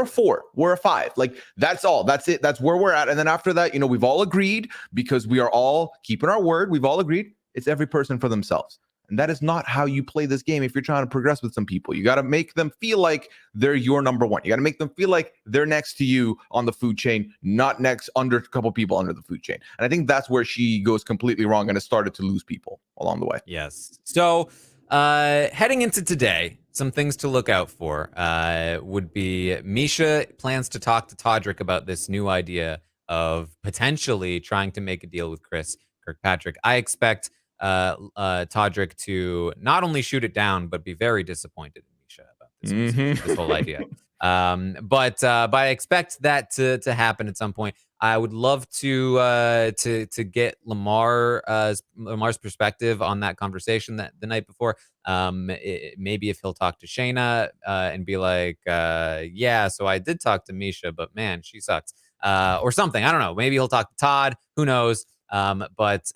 a 4, we're a 5. Like that's all. That's it. That's where we're at. And then after that, we've all agreed, because we are all keeping our word. We've all agreed it's every person for themselves. And that is not how you play this game if you're trying to progress with some people. You got to make them feel like they're your number one. You got to make them feel like they're next to you on the food chain, not next under a couple people under the food chain. And I think that's where she goes completely wrong and has started to lose people along the way. Yes. So heading into today, some things to look out for would be Miesha plans to talk to Todrick about this new idea of potentially trying to make a deal with Chris Kirkpatrick. I expect Todrick to not only shoot it down, but be very disappointed in Miesha about this whole idea. But I expect that to happen at some point. I would love to get Lamar's perspective on that conversation that the night before. Maybe if he'll talk to Shayna and be like, yeah, so I did talk to Miesha, but man, she sucks, or something. I don't know. Maybe he'll talk to Todd. Who knows? But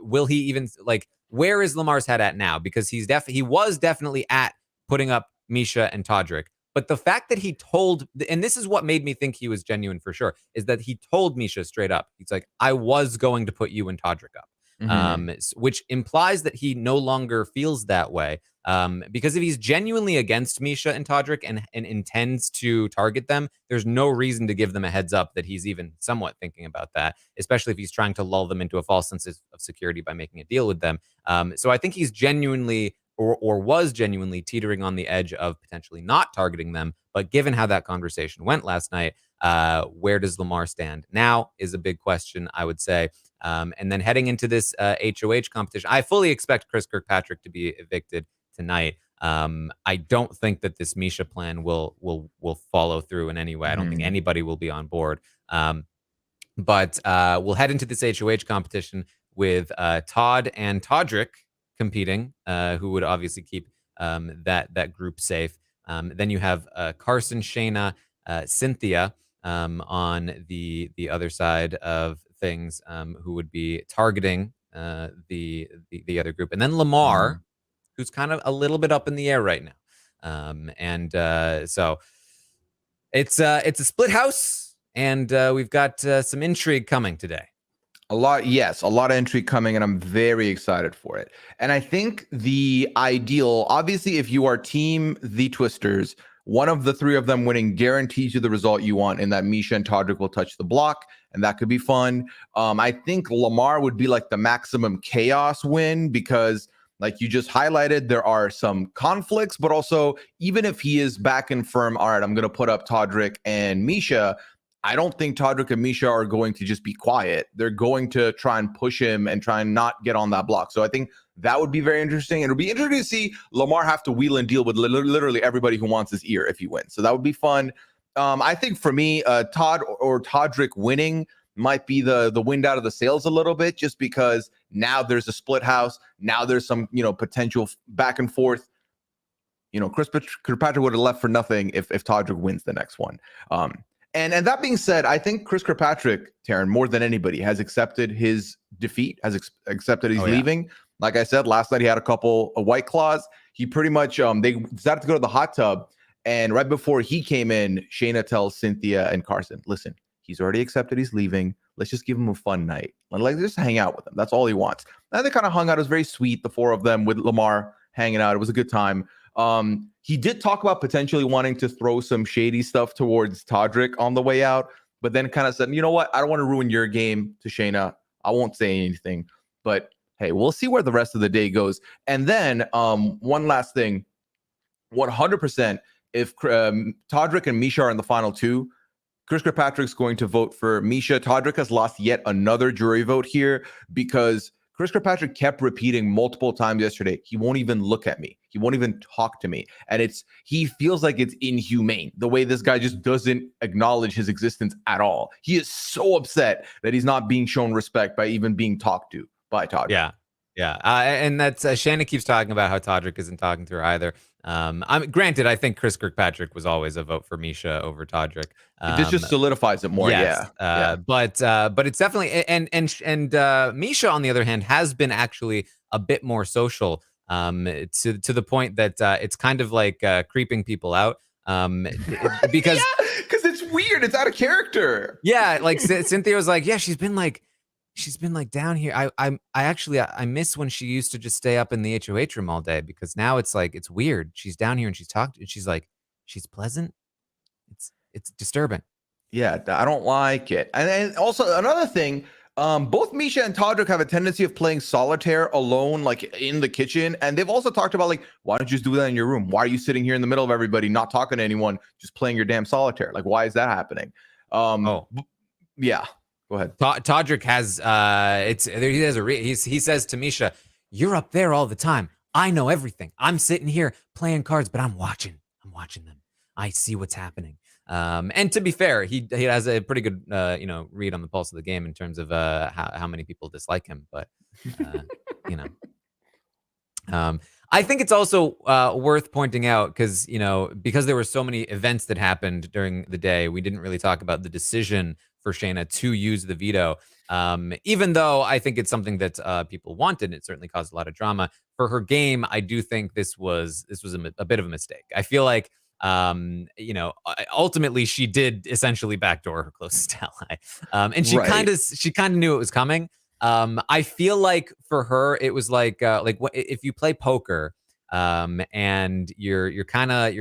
will he even, like, where is Lamar's head at now? Because he was definitely at putting up Miesha and Todrick. But the fact that he told, and this is what made me think he was genuine for sure, is that he told Miesha straight up. He's like, I was going to put you and Todrick up. Which implies that he no longer feels that way. Because if he's genuinely against Miesha and Todrick and intends to target them, there's no reason to give them a heads up that he's even somewhat thinking about that, especially if he's trying to lull them into a false sense of security by making a deal with them. So I think he's genuinely or was genuinely teetering on the edge of potentially not targeting them. But given how that conversation went last night, where does Lamar stand now is a big question, I would say. And then heading into this HOH competition, I fully expect Chris Kirkpatrick to be evicted tonight. I don't think that this Miesha plan will follow through in any way. I don't think anybody will be on board. But we'll head into this HOH competition with Todd and Todrick competing, who would obviously keep that group safe. Then you have Carson, Shayna, Cynthia on the other side of things, who would be targeting the other group, and then Lamar, who's kind of a little bit up in the air right now. So it's a split house, and we've got some intrigue coming today. A lot of intrigue coming, and I'm very excited for it. And I think the ideal, obviously, if you are team the Twisters, one of the three of them winning guarantees you the result you want, in that Miesha and Todrick will touch the block, and that could be fun. I think Lamar would be like the maximum chaos win, because like you just highlighted, there are some conflicts, but also even if he is back and firm, all right, I'm going to put up Todrick and Miesha, I don't think Todrick and Miesha are going to just be quiet. They're going to try and push him and try and not get on that block. So I think that would be very interesting. It'll be interesting to see Lamar have to wheel and deal with literally everybody who wants his ear if he wins. So that would be fun. I think for me, Todd or Todrick winning might be the wind out of the sails a little bit, just because now there's a split house. Now there's some, potential back and forth. Chris Kirkpatrick would have left for nothing if Todrick wins the next one. And that being said, I think Chris Kirkpatrick, Taran, more than anybody, has accepted his defeat, has accepted he's leaving. Like I said, last night he had a couple of White Claws. He pretty much, they decided to go to the hot tub. And right before he came in, Shayna tells Cynthia and Carson, listen, he's already accepted he's leaving. Let's just give him a fun night. And just hang out with him. That's all he wants. And they kind of hung out. It was very sweet, the four of them with Lamar hanging out. It was a good time. He did talk about potentially wanting to throw some shady stuff towards Todrick on the way out, but then kind of said, you know what? I don't want to ruin your game to Shayna. I won't say anything, but hey, we'll see where the rest of the day goes. And then one last thing, 100%, if Todrick and Miesha are in the final two, Chris Kirkpatrick's going to vote for Miesha. Todrick has lost yet another jury vote here because Chris Kirkpatrick kept repeating multiple times yesterday, he won't even look at me. He won't even talk to me. And he feels like it's inhumane, the way this guy just doesn't acknowledge his existence at all. He is so upset that he's not being shown respect by even being talked to by Todrick. Yeah. And that's Shanna keeps talking about how Todrick isn't talking to her either. Granted, I think Chris Kirkpatrick was always a vote for Miesha over Todrick. This just solidifies it more. Yes, Yeah. but it's definitely and Miesha on the other hand has been actually a bit more social, to the point that it's kind of like creeping people out, because Yeah, because it's weird. It's out of character. yeah, like Cynthia was like, yeah, she's been like down here. I miss when she used to just stay up in the HOH room all day, because now it's like it's weird. She's down here and she's talking and she's like she's pleasant. It's disturbing. Yeah, I don't like it. And also another thing, both Miesha and Todrick have a tendency of playing solitaire alone, like in the kitchen. And they've also talked about like, why don't you just do that in your room? Why are you sitting here in the middle of everybody, not talking to anyone, just playing your damn solitaire? Like, why is that happening? Yeah, go ahead. Todrick has he says to Miesha, "You're up there all the time. I know everything. I'm sitting here playing cards, but I'm watching them. I see what's happening." And to be fair, he has a pretty good read on the pulse of the game in terms of how many people dislike him. But you know, I think it's also worth pointing out because there were so many events that happened during the day, we didn't really talk about the decision for Shayna to use the veto. Even though I think it's something that people wanted, it certainly caused a lot of drama for her game. I do think this was a bit of a mistake. I feel like ultimately she did essentially backdoor her closest ally, and she kind of knew it was coming. I feel like for her it was like if you play poker, and you're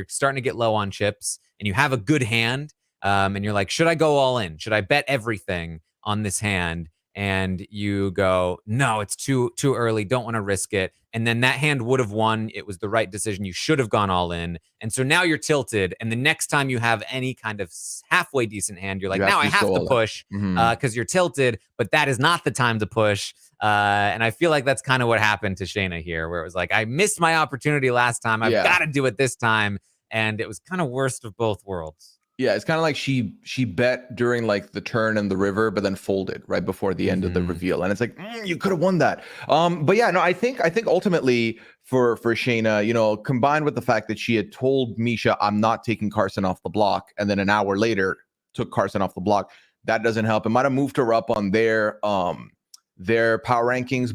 starting to get low on chips and you have a good hand, and you're like, should I go all in? Should I bet everything on this hand? And you go, no, it's too early. Don't want to risk it. And then that hand would have won. It was the right decision. You should have gone all in. And so now you're tilted. And the next time you have any kind of halfway decent hand, you're like, now I have to push because you're tilted. But that is not the time to push. And I feel like that's kind of what happened to Shayna here, where it was like, I missed my opportunity last time. I've got to do it this time. And it was kind of worst of both worlds. Yeah, it's kind of like she bet during like the turn in the river, but then folded right before the end of the reveal, and it's like you could have won that. But yeah, no, I think ultimately for Shayna, combined with the fact that she had told Miesha, "I'm not taking Carson off the block," and then an hour later took Carson off the block, that doesn't help. It might have moved her up on their power rankings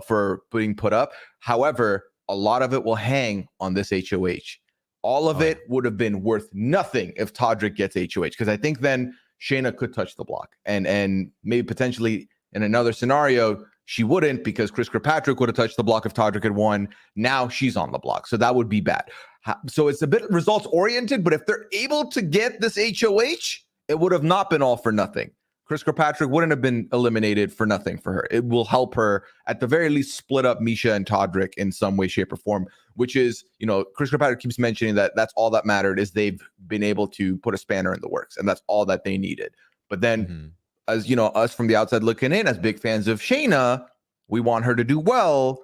for being put up. However, a lot of it will hang on this HOH. All of it would have been worth nothing if Todrick gets HOH, because I think then Shayna could touch the block, and maybe potentially in another scenario she wouldn't, because Chris Kirkpatrick would have touched the block if Todrick had won. Now she's on the block, so that would be bad. So it's a bit results oriented, but if they're able to get this HOH, it would have not been all for nothing. Chris Kirkpatrick wouldn't have been eliminated for nothing for her. It will help her at the very least split up Miesha and Todrick in some way, shape, or form, which is, Chris Kirkpatrick keeps mentioning that that's all that mattered, is they've been able to put a spanner in the works, and that's all that they needed. But then, as us from the outside looking in, as big fans of Shayna, we want her to do well.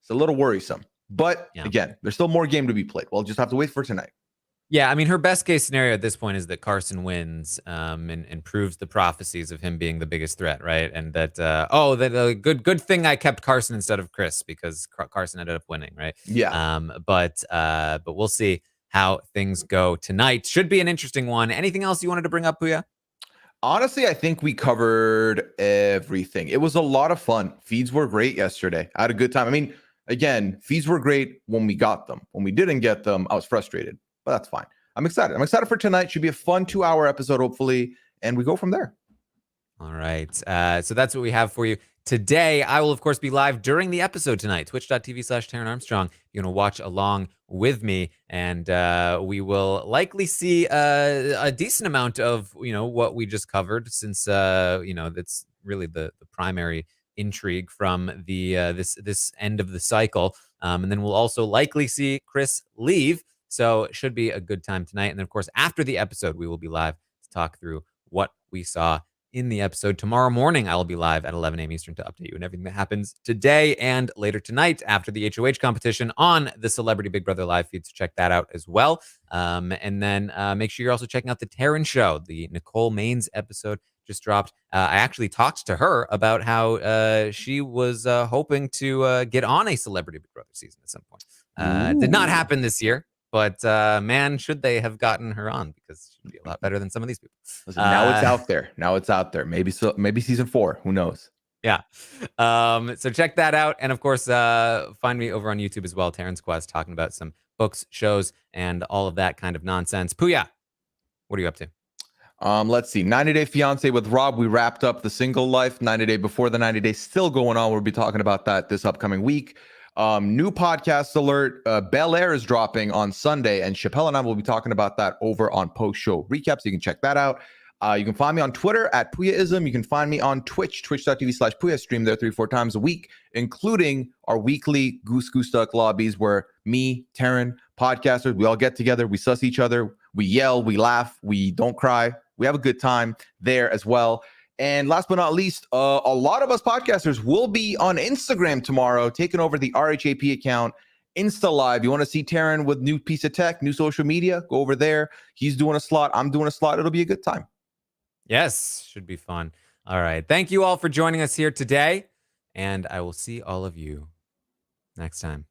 It's a little worrisome. But again, there's still more game to be played. We'll just have to wait for tonight. Yeah, I mean, her best case scenario at this point is that Carson wins, and proves the prophecies of him being the biggest threat, right? And that good thing I kept Carson instead of Chris, because Carson ended up winning, right? Yeah. But we'll see how things go tonight. Should be an interesting one. Anything else you wanted to bring up, Pooya? Honestly, I think we covered everything. It was a lot of fun. Feeds were great yesterday. I had a good time. I mean, again, feeds were great when we got them. When we didn't get them, I was frustrated. But that's fine. I'm excited. I'm excited for tonight. Should be a fun 2-hour episode, hopefully. And we go from there. All right. So that's what we have for you today. I will, of course, be live during the episode tonight, twitch.tv/Taran Armstrong. You're going to watch along with me. And we will likely see a decent amount of, what we just covered, since, that's really the primary intrigue from the this end of the cycle. And then we'll also likely see Chris leave. So it should be a good time tonight. And then, of course, after the episode, we will be live to talk through what we saw in the episode. Tomorrow morning, I'll be live at 11 a.m. Eastern to update you on everything that happens today and later tonight after the HOH competition on the Celebrity Big Brother live feed. So check that out as well. And then make sure you're also checking out the Taran Show. The Nicole Maines episode just dropped. I actually talked to her about how she was hoping to get on a Celebrity Big Brother season at some point. Did not happen this year, but man, should they have gotten her on, because she'd be a lot better than some of these people. Listen, now it's out there. Now it's out there. Maybe season 4. Who knows? Yeah. So check that out. And of course, find me over on YouTube as well, Taran's Quest, talking about some books, shows, and all of that kind of nonsense. Pooya, what are you up to? Let's see. 90 Day Fiance with Rob. We wrapped up the single life. 90 Day before the 90 Day still going on. We'll be talking about that this upcoming week. New podcast alert. Bel Air is dropping on Sunday, and Chappelle and I will be talking about that over on post show recaps. You can check that out. You can find me on Twitter at Pooyaism. You can find me on Twitch, twitch.tv/Pooya. Stream there 3-4 times a week, including our weekly Goose Duck lobbies where me, Taran, podcasters, we all get together, we suss each other, we yell, we laugh, we don't cry. We have a good time there as well. And last but not least, a lot of us podcasters will be on Instagram tomorrow, taking over the RHAP account, Insta Live. You want to see Taran with new piece of tech, new social media? Go over there. He's doing a slot. I'm doing a slot. It'll be a good time. Yes, should be fun. All right. Thank you all for joining us here today, and I will see all of you next time.